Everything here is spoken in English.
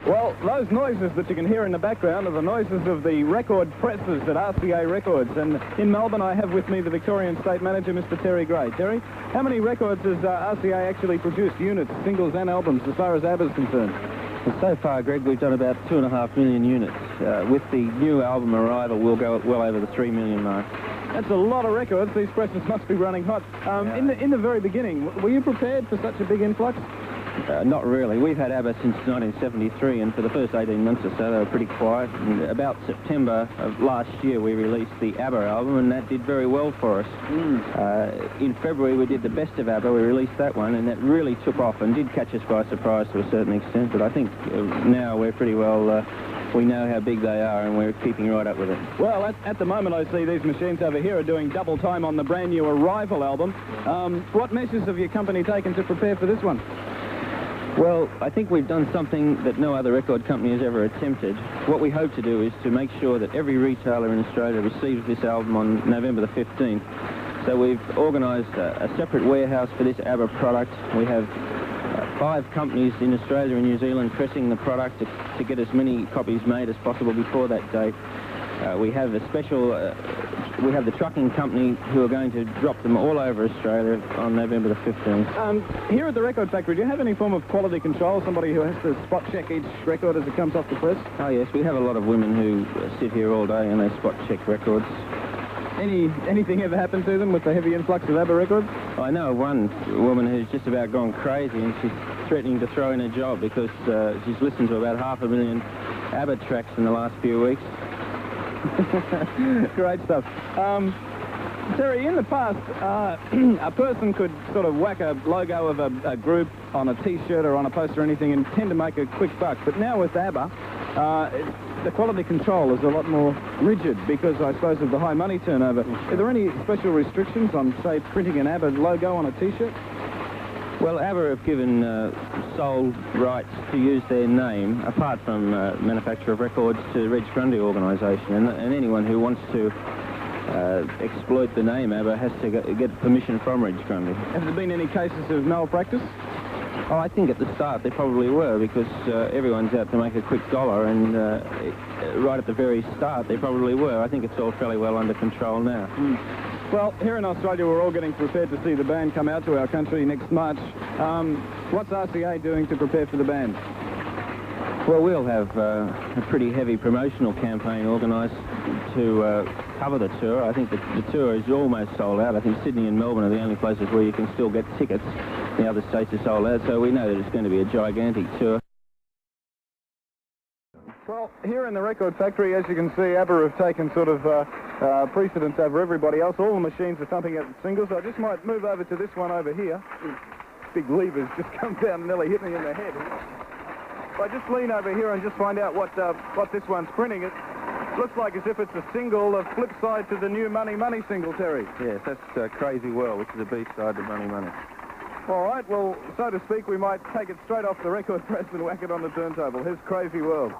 Well, those noises that you can hear in the background are the noises of the record presses at RCA Records. And in Melbourne, I have with me the Victorian State Manager, Mr. Terry Gray. Terry, how many records has RCA actually produced, units, singles and albums, as far as ABBA's concerned? Well, so far, Greg, we've done about 2.5 million units. With the new album arrival, we'll go well over the 3 million mark. That's a lot of records. These presses must be running hot. In the very beginning, were you prepared for such a big influx? Not really. We've had ABBA since 1973, and for the first 18 months or so, they were pretty quiet. And about September of last year, we released the ABBA album, and that did very well for us. In February, we did the Best of ABBA. We released that one, and that really took off and did catch us by surprise to a certain extent. But I think now we're pretty well... we know how big they are, and we're keeping right up with it. Well, at the moment, I see these machines over here are doing double time on the brand new Arrival album. What measures have your company taken to prepare for this one? Well, I think we've done something that no other record company has ever attempted. What we hope to do is to make sure that every retailer in Australia receives this album on November the 15th. So we've organised a separate warehouse for this ABBA product. We have 5 companies in Australia and New Zealand pressing the product to get as many copies made as possible before that date. We have a special... we have the trucking company who are going to drop them all over Australia on November the 15th. Here at the Record Factory, do you have any form of quality control? Somebody who has to spot check each record as it comes off the press? Oh, yes. We have a lot of women who sit here all day and they spot check records. Anything ever happened to them with the heavy influx of ABBA records? I know of one woman who's just about gone crazy, and she's threatening to throw in a job because she's listened to about 500,000 ABBA tracks in the last few weeks. Great stuff. Terry, in the past, a person could sort of whack a logo of a group on a T-shirt or on a poster or anything and tend to make a quick buck. But now with ABBA, the quality control is a lot more rigid because, I suppose, of the high money turnover. Are there any special restrictions on, say, printing an ABBA logo on a T-shirt? Well, ABBA have given sole rights to use their name, apart from manufacturer of records, to the Reg Grundy organisation, and anyone who wants to exploit the name ABBA has to get permission from Reg Grundy. Have there been any cases of malpractice? Oh, I think at the start there probably were, because everyone's out to make a quick dollar, and right at the very start there probably were. I think it's all fairly well under control now. Well, here in Australia, we're all getting prepared to see the band come out to our country next March. What's RCA doing to prepare for the band? Well, we'll have a pretty heavy promotional campaign organised to cover the tour. I think the tour is almost sold out. I think Sydney and Melbourne are the only places where you can still get tickets. The other states are sold out, so we know that it's going to be a gigantic tour. Well, here in the Record Factory, as you can see, ABBA have taken sort of precedence over everybody else. All the machines are thumping out the singles. I just might move over to this one over here. Big lever's just come down and nearly hit me in the head. If I just lean over here and just find out what this one's printing, it looks like as if it's a single, a flip side to the new Money Money single, Terry. Yes, that's Crazy World, which is a B-side to Money Money. All right, well, so to speak, we might take it straight off the record press and whack it on the turntable. Here's Crazy World.